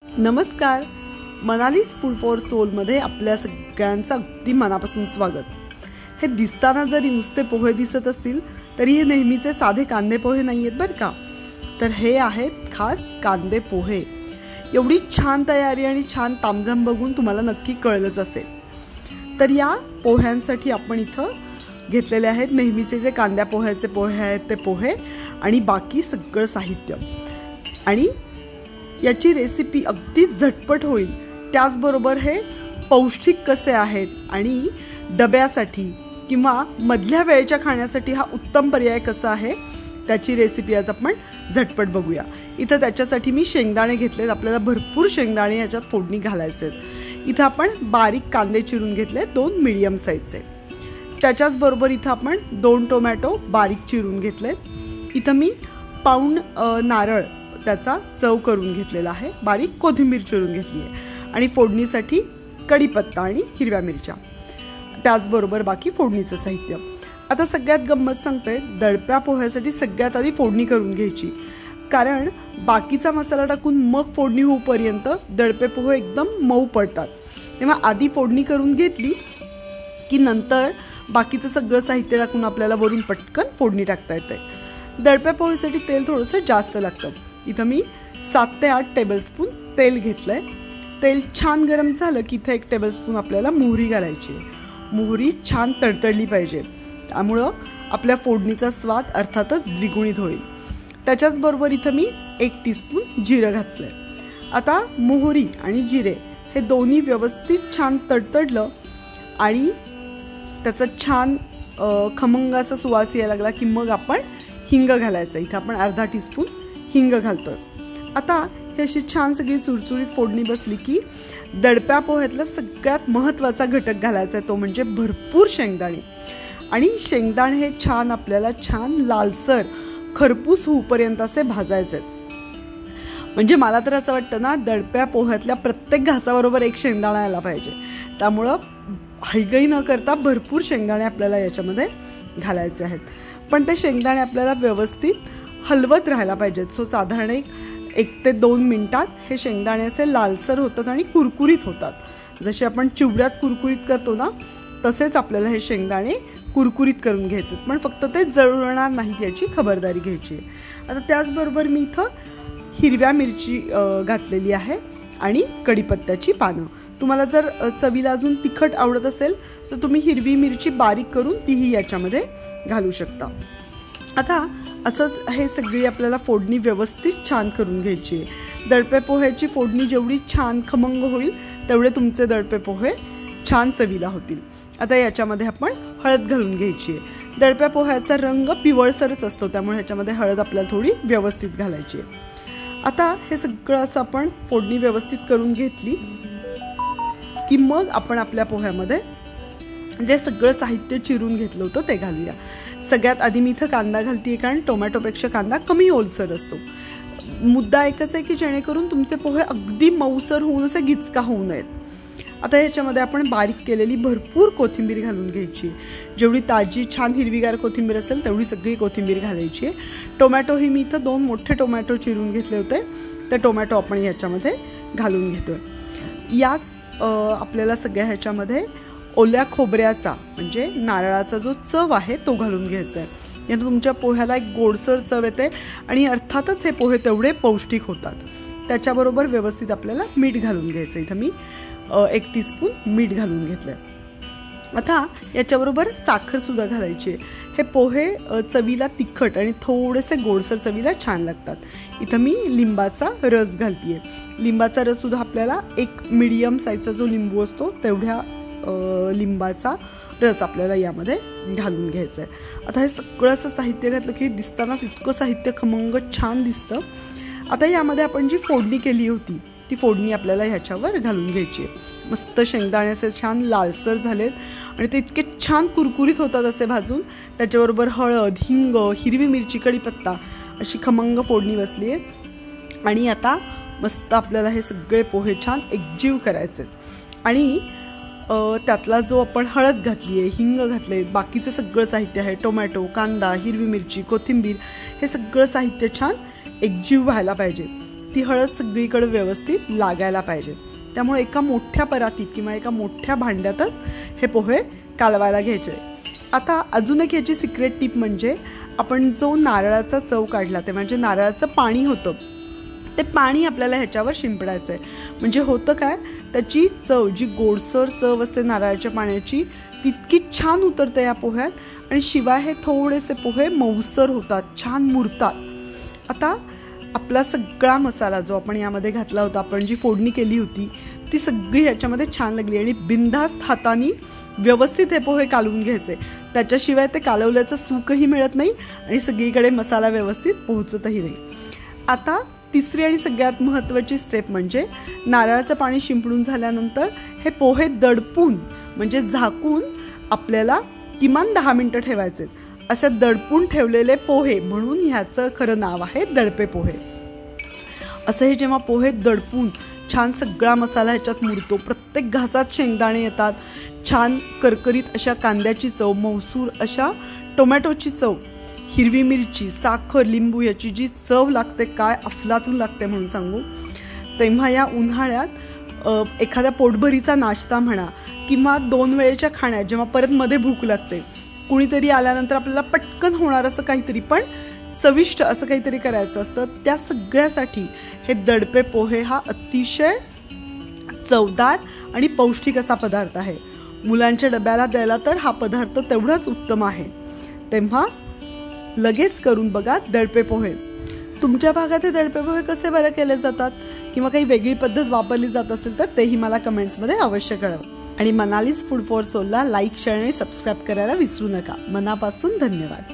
नमस्कार, मनालीज food for सोलमध्ये आपल्या सगळ्यांचं अगदी मनापासून स्वागत. हे दिसताना जरी नुसते पोहे दिसत असतील तरी हे नेहमीचे साधे कांदे पोहे नाही आहेत बरं का. तर हे आहेत खास कांदे पोहे. एवढी छान तयारी आणि छान तामझाम बघून तुम्हाला नक्की कळलंच असेल. तर या पोह्यांसाठी आपण इथं घेतलेले आहेत नेहमीचे जे कांद्या पोह्याचे पोहे आहेत ते पोहे आणि बाकी सगळं साहित्य. आणि याची रेसिपी अगदी झटपट होईल, त्याचबरोबर हे पौष्टिक कसे आहेत आणि डब्यासाठी किंवा मधल्या वेळेच्या खाण्यासाठी हा उत्तम पर्याय कसा आहे त्याची रेसिपी आज आपण झटपट बघूया. इथं त्याच्यासाठी मी शेंगदाणे घेतलेत. आपल्याला भरपूर शेंगदाणे याच्यात फोडणी घालायचे आहेत. इथं आपण बारीक कांदे चिरून घेतले 2 मीडियम साईजचे. त्याच्याच बरोबर इथं आपण 2 टोमॅटो बारीक चिरून घेतलेत. इथं मी पाऊण नारळ त्याचा चव करून घेतलेला आहे. बारीक कोथिंबीर चिरून घेतली आहे आणि फोडणीसाठी कढीपत्ता आणि हिरव्या मिरच्या, त्याचबरोबर बाकी फोडणीचं साहित्य. आता सगळ्यात गंमत सांगते, दडप्या पोह्यासाठी सगळ्यात आधी फोडणी करून घ्यायची, कारण बाकीचा मसाला टाकून मग फोडणी होईपर्यंत दडपे पोहे एकदम मऊ पडतात. तेव्हा आधी फोडणी करून घेतली की नंतर बाकीचं सगळं साहित्य टाकून आपल्याला वरून पटकन फोडणी टाकता येते. दडप्या पोहेसाठी तेल थोडंसं जास्त लागतं. इथं मी 7 ते 8 टेबलस्पून तेल घेतलं आहे. तेल छान गरम झालं की इथं 1 टेबलस्पून आपल्याला मोहरी घालायची आहे. मोहरी छान तडतडली पाहिजे, त्यामुळं आपल्या फोडणीचा स्वाद अर्थातच द्विगुणित होईल. त्याच्याच बरोबर इथं मी 1 टीस्पून जिरं घातलं आहे. आता मोहरी आणि जिरे हे दोन्ही व्यवस्थित छान तडतडलं आणि त्याचा छान खमंग असा सुवास यायला लागला की मग आपण हिंग घालायचं. इथं आपण अर्धा टीस्पून हिंग घालतोय. आता ही अशी छान सगळी चुरचुरीत फोडणी बसली की दडप्या पोह्यातला सगळ्यात महत्त्वाचा घटक घालायचा आहे, तो म्हणजे भरपूर शेंगदाणे. आणि शेंगदाणे हे छान आपल्याला छान लालसर खरपूस होईपर्यंत असे भाजायचे आहेत. म्हणजे मला तर असं वाटतं ना, दडप्या पोह्यातल्या प्रत्येक घासाबरोबर 1 शेंगदाणा यायला पाहिजे. त्यामुळं हैगई न करता भरपूर शेंगदाणे आपल्याला याच्यामध्ये घालायचे आहेत. पण ते शेंगदाणे आपल्याला व्यवस्थित हलवत राहायला पाहिजेत. सो साधारण 1 ते 2 मिनिटात हे शेंगदाणे असे लालसर होतात आणि कुरकुरीत होतात. जसे आपण चिवड्यात कुरकुरीत करतो ना, तसेच आपल्याला हे शेंगदाणे कुरकुरीत करून घ्यायचे, पण फक्त ते जळणार नाहीत याची खबरदारी घ्यायची. आता त्याचबरोबर मी इथं हिरव्या मिरची घातलेली आहे आणि कढीपत्त्याची पानं. तुम्हाला जर चवीला अजून तिखट आवडत असेल तर तुम्ही हिरवी मिरची बारीक करून तीही याच्यामध्ये घालू शकता. आता असंच हे सगळी आपल्याला फोडणी व्यवस्थित छान करून घ्यायची आहे. दडपे पोह्याची फोडणी जेवढी छान खमंग होईल तेवढे तुमचे दडपे पोहे छान चवीला होतील. आता याच्यामध्ये आपण हळद घालून घ्यायची आहे. दडप्या पोह्याचा रंग पिवळसरच असतो, त्यामुळे ह्याच्यामध्ये हळद आपल्याला थोडी व्यवस्थित घालायची आहे. आता हे सगळं असं आपण फोडणी व्यवस्थित करून घेतली की मग आपण आपल्या पोह्यामध्ये जे सगळं साहित्य चिरून घेतलं होतं ते घालूया. सगळ्यात आधी मी इथं कांदा घालते, कारण टोमॅटोपेक्षा कांदा कमी ओलसर असतो. मुद्दा एकच आहे की जेणेकरून तुमचे पोहे अगदी मऊसर होऊन असे गिचका होऊ नयेत. आता ह्याच्यामध्ये आपण बारीक केलेली भरपूर कोथिंबीर घालून घ्यायची. जेवढी ताजी छान हिरवीगार कोथिंबीर असेल तेवढी सगळी कोथिंबीर घालायची आहे. टोमॅटोही मी इथं 2 मोठे टोमॅटो चिरून घेतले होते, ते टोमॅटो आपण ह्याच्यामध्ये घालून घेतोय. याच आपल्याला सगळ्या ह्याच्यामध्ये ओल्या खोबऱ्याचा म्हणजे नारळाचा जो चव आहे तो घालून घ्यायचा आहे. यानं तुमच्या पोह्याला एक गोडसर चव येते आणि अर्थातच हे पोहे तेवढे पौष्टिक होतात. त्याच्याबरोबर व्यवस्थित आपल्याला मीठ घालून घ्यायचं. इथं मी 1 टीस्पून मीठ घालून घेतलं आहे. आता याच्याबरोबर साखरसुद्धा घालायची आहे. हे पोहे चवीला तिखट आणि थोडेसे गोडसर चवीला छान लागतात. इथं मी लिंबाचा रस घालते आहे. लिंबाचा रससुद्धा आपल्याला 1 मीडियम साईजचा जो लिंबू असतो तेवढ्या लिंबाचा रस आपल्याला यामध्ये घालून घ्यायचा आहे. आता हे सगळं असं साहित्य घातलं की दिसतानाच इतकं साहित्य खमंग छान दिसतं. आता यामध्ये आपण जी फोडणी केली होती ती फोडणी आपल्याला ह्याच्यावर घालून घ्यायची आहे. मस्त शेंगदाणे असे छान लालसर झालेत आणि ते इतके छान कुरकुरीत होतात असे भाजून. त्याच्याबरोबर हळद, हिंग, हिरवी मिरची, कढीपत्ता अशी खमंग फोडणी बसली आहे. आणि आता मस्त आपल्याला हे सगळे पोहे छान एकजीव करायचे आणि त्यातला जो आपण हळद घातली आहे, हिंग घातले, बाकीचं सगळं साहित्य आहे, टोमॅटो, कांदा, हिरवी मिरची, कोथिंबीर, हे सगळं साहित्य छान एकजीव व्हायला पाहिजे. ती हळद सगळीकडे व्यवस्थित लागायला पाहिजे. त्यामुळे एका मोठ्या परातीत किंवा एका मोठ्या भांड्यातच हे पोहे कालवायला घ्यायचे. आता अजून एक याची सिक्रेट टिप म्हणजे आपण जो नारळाचा चव काढला ते म्हणजे नारळाचं पाणी होतं ते पाणी आपल्याला ह्याच्यावर शिंपडायचं आहे. म्हणजे होतं काय, त्याची चव जी गोडसर चव असते नारळाच्या पाण्याची तितकी छान उतरते या पोह्यात आणि शिवाय हे थोडेसे पोहे मऊसर होतात, छान मुरतात. आता आपला सगळा मसाला जो आपण यामध्ये घातला होता, आपण जी फोडणी केली होती ती सगळी ह्याच्यामध्ये छान लागली आणि बिनधास्त हाताने व्यवस्थित हे पोहे कालवून घ्यायचे. त्याच्याशिवाय ते कालवल्याचं सुखही मिळत नाही आणि सगळीकडे मसाला व्यवस्थित पोहोचतही नाही. आता तिसरी आणि सगळ्यात महत्त्वाची स्टेप म्हणजे नारळाचं पाणी शिंपडून झाल्यानंतर हे पोहे दडपून म्हणजे झाकून आपल्याला किमान 10 मिनिटं ठेवायचे. असे दडपून ठेवलेले पोहे म्हणून ह्याचं खरं नाव आहे दडपे पोहे. असं हे जेव्हा पोहे दडपून छान सगळा मसाला ह्याच्यात मुरतो, प्रत्येक घासात शेंगदाणे येतात, छान करकरीत अशा कांद्याची चव, मौसूर अशा टोमॅटोची चव, हिरवी मिरची, साखर, लिंबू याची जी चव लागते काय अफलातून लागते म्हणून सांगू. तेव्हा या उन्हाळ्यात एखाद्या पोटभरीचा नाश्ता म्हणा किंवा 2 वेळेच्या खाण्यात जेव्हा परत मध्ये भूक लागते, कुणीतरी आल्यानंतर आपल्याला पटकन होणार असं काहीतरी पण चविष्ट असं काहीतरी करायचं असतं, त्या सगळ्यासाठी हे दडपे पोहे हा अतिशय चवदार आणि पौष्टिक असा पदार्थ आहे. मुलांच्या डब्याला द्यायला तर हा पदार्थ तेवढाच उत्तम आहे. तेव्हा लगेच करून बघा दडपे पोहे. तुमच्या भागात हे दडपे पोहे कसे बरं केले जातात किंवा काही वेगळी पद्धत वापरली जात असेल तर तेही मला कमेंट्समध्ये अवश्य कळवा. आणि मनालीज फूड फॉर सोलला लाईक, शेअर आणि सबस्क्राईब करायला विसरू नका. मनापासून धन्यवाद.